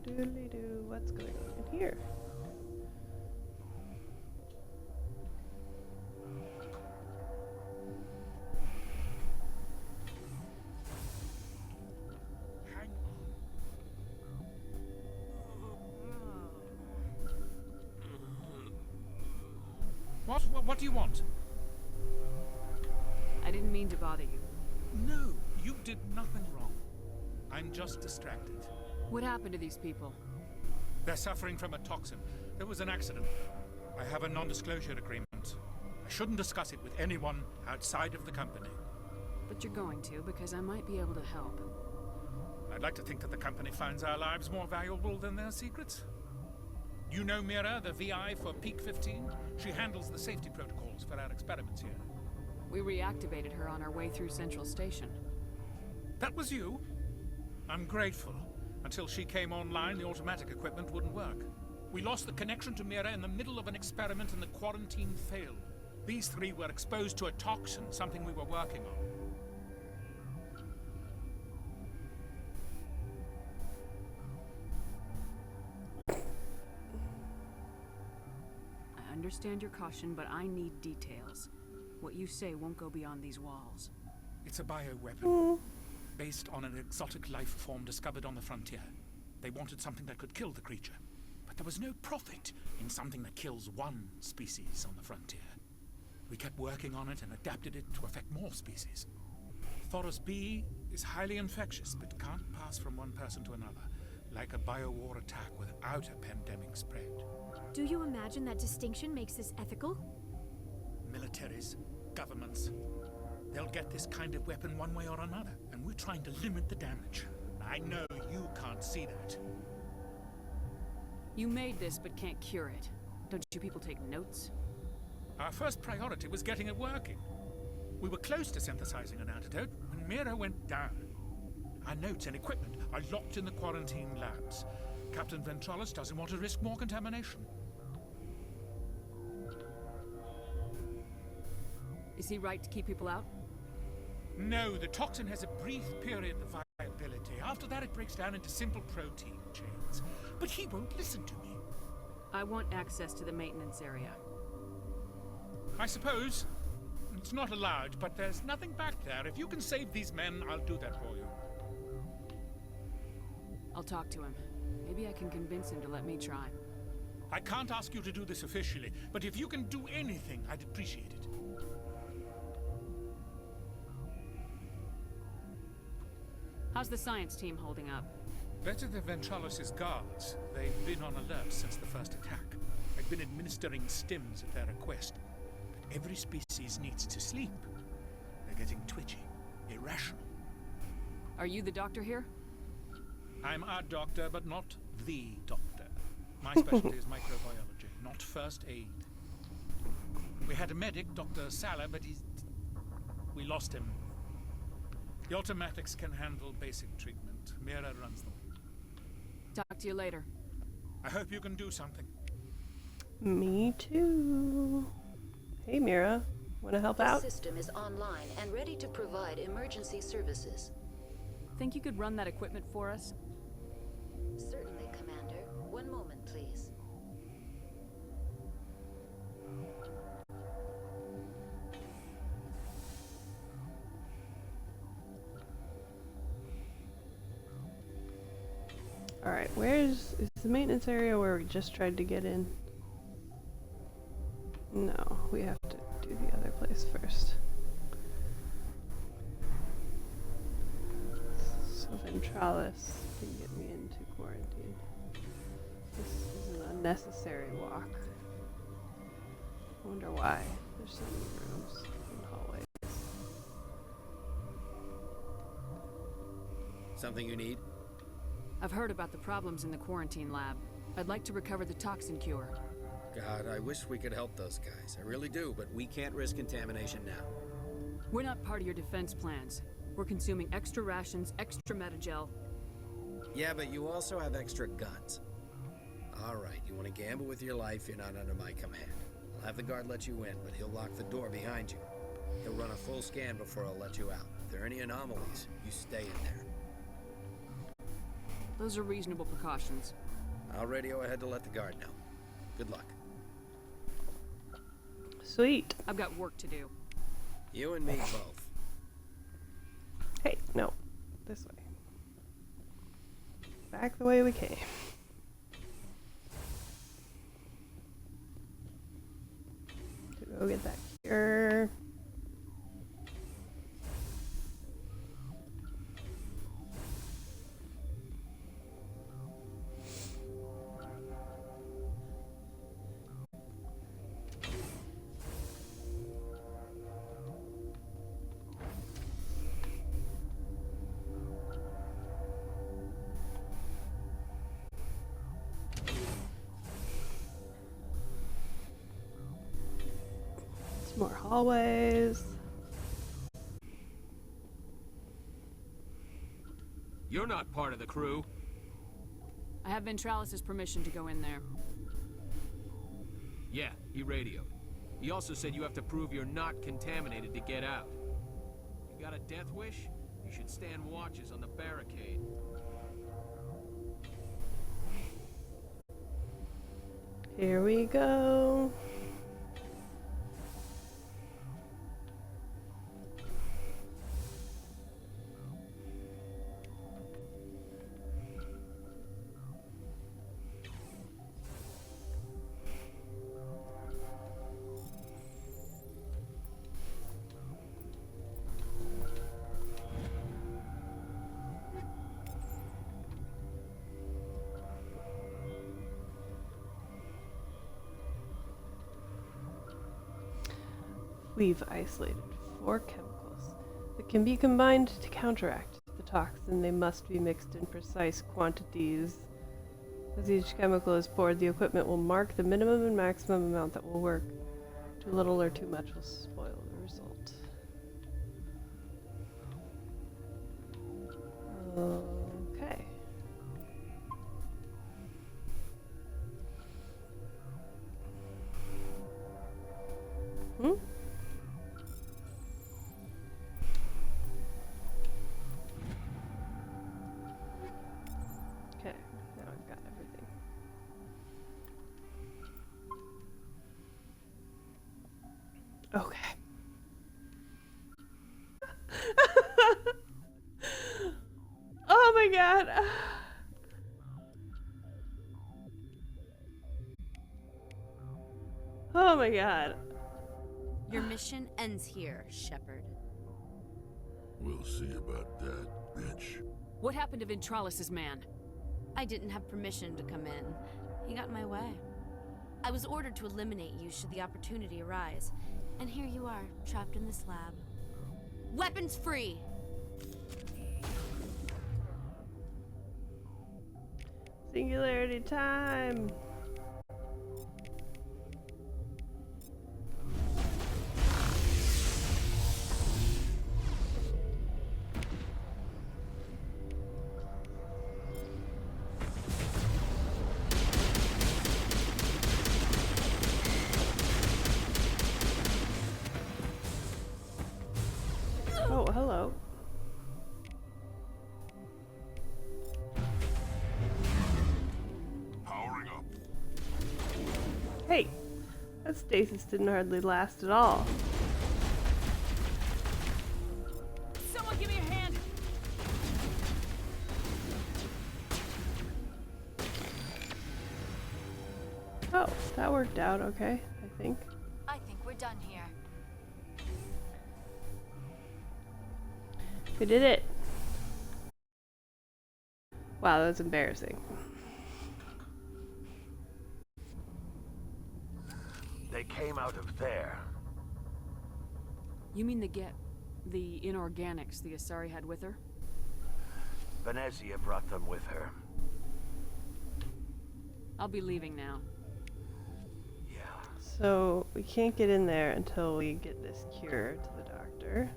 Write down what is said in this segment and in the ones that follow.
Doodly-doo. What's going on in here? What do you want? I didn't mean to bother you. No, you did nothing wrong. I'm just distracted. What happened to these people? They're suffering from a toxin. There was an accident. I have a non-disclosure agreement. I shouldn't discuss it with anyone outside of the company. But you're going to, because I might be able to help. I'd like to think that the company finds our lives more valuable than their secrets. You know Mira, the VI for Peak 15? She handles the safety protocols for our experiments here. We reactivated her on our way through Central Station. That was you? I'm grateful. Until she came online, the automatic equipment wouldn't work. We lost the connection to Mira in the middle of an experiment and the quarantine failed. These three were exposed to a toxin, something we were working on. I understand your caution, but I need details. What you say won't go beyond these walls. It's a bioweapon, based on an exotic life form discovered on the frontier. They wanted something that could kill the creature, but there was no profit in something that kills one species on the frontier. We kept working on it and adapted it to affect more species. Thoros B is highly infectious, but can't pass from one person to another, like a biowar attack without a pandemic spread. Do you imagine that distinction makes this ethical? Militaries, governments, they'll get this kind of weapon one way or another, and we're trying to limit the damage. I know you can't see that. You made this, but can't cure it. Don't you people take notes? Our first priority was getting it working. We were close to synthesizing an antidote when Mira went down. Our notes and equipment are locked in the quarantine labs. Captain Ventralis doesn't want to risk more contamination. Is he right to keep people out? No, the toxin has a brief period of viability. After that, it breaks down into simple protein chains. But he won't listen to me. I want access to the maintenance area. I suppose. It's not allowed, but there's nothing back there. If you can save these men, I'll do that for you. I'll talk to him. Maybe I can convince him to let me try. I can't ask you to do this officially, but if you can do anything, I'd appreciate it. How's the science team holding up? Better than Ventralis' guards. They've been on alert since the first attack. I've been administering stims at their request. But every species needs to sleep. They're getting twitchy, irrational. Are you the doctor here? I'm a doctor, but not the doctor. My specialty is microbiology, not first aid. We had a medic, Dr. Sala, but we lost him. The automatics can handle basic treatment. Mira runs them. Talk to you later. I hope you can do something. Me too. Hey Mira, wanna help out? The system is online and ready to provide emergency services. Think you could run that equipment for us? Certainly, Commander. One moment, please. Alright, is the maintenance area where we just tried to get in? No, we have to do the other place first. So Ventralis can get me into quarantine. This is an unnecessary walk. I wonder why. There's so many rooms and hallways. Something you need? I've heard about the problems in the quarantine lab. I'd like to recover the toxin cure. God, I wish we could help those guys. I really do, but we can't risk contamination now. We're not part of your defense plans. We're consuming extra rations, extra metagel. Yeah, but you also have extra guns. All right, you want to gamble with your life, you're not under my command. I'll have the guard let you in, but he'll lock the door behind you. He'll run a full scan before I'll let you out. If there are any anomalies, you stay in there. Those are reasonable precautions. I'll radio ahead to let the guard know. Good luck. Sweet. I've got work to do. You and me both. Hey, no. This way. Back the way we came. To go get that cure. More hallways. You're not part of the crew. I have Ventralis' permission to go in there. Yeah, he radioed. He also said you have to prove you're not contaminated to get out. You got a death wish? You should stand watches on the barricade. Here we go. We've isolated 4 chemicals that can be combined to counteract the toxin. They must be mixed in precise quantities. As each chemical is poured, the equipment will mark the minimum and maximum amount that will work. Too little or too much will spoil the result. Okay. Hmm? Okay, now I've got everything. Okay. Oh my god. Oh my god. Your mission ends here, Shepard. We'll see about that, bitch. What happened to Ventralis' man? I didn't have permission to come in. He got in my way. I was ordered to eliminate you should the opportunity arise. And here you are, trapped in this lab. Weapons free! Singularity time. Oh, hello. Powering up. Hey, that stasis didn't hardly last at all. Someone give me a hand! Oh, that worked out okay, I think. I think we're done here. We did it. Wow, that was embarrassing. They came out of there. You mean the Geth, the inorganics the Asari had with her? Benezia brought them with her. I'll be leaving now. Yeah. So, we can't get in there until we get this cure to the doctor.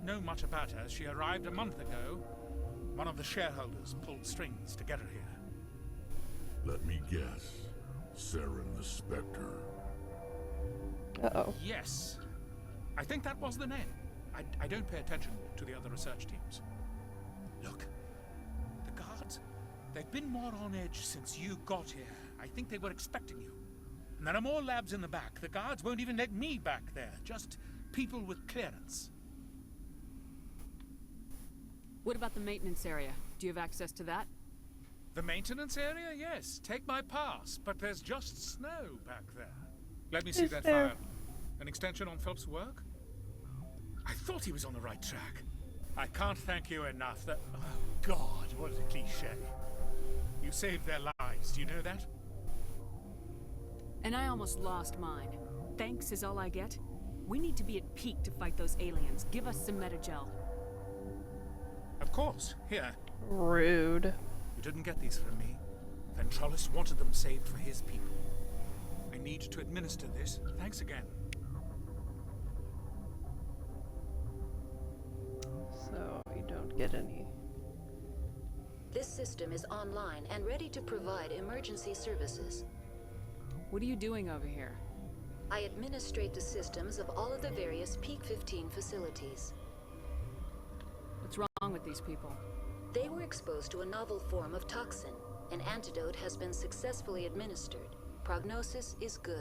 know much about her. She arrived a month ago. One of the shareholders pulled strings to get her here. Let me guess. Saren the Spectre. Uh-oh. Yes. I think that was the name. I don't pay attention to the other research teams. Look, the guards, they've been more on edge since you got here. I think they were expecting you. And there are more labs in the back. The guards won't even let me back there. Just people with clearance. What about the maintenance area? Do you have access to that? The maintenance area? Yes. Take my pass. But there's just snow back there. Let me see that file. An extension on Phelps' work? I thought he was on the right track. I can't thank you enough. That... Oh, God, what a cliche. You saved their lives. Do you know that? And I almost lost mine. Thanks is all I get? We need to be at peak to fight those aliens. Give us some Metagel. Of course. Here. Rude. You didn't get these from me. Ventralis wanted them saved for his people. I need to administer this. Thanks again. So you don't get any. This system is online and ready to provide emergency services. What are you doing over here? I administrate the systems of all of the various Peak 15 facilities. What's wrong with these people? They were exposed to a novel form of toxin. An antidote has been successfully administered. Prognosis is good.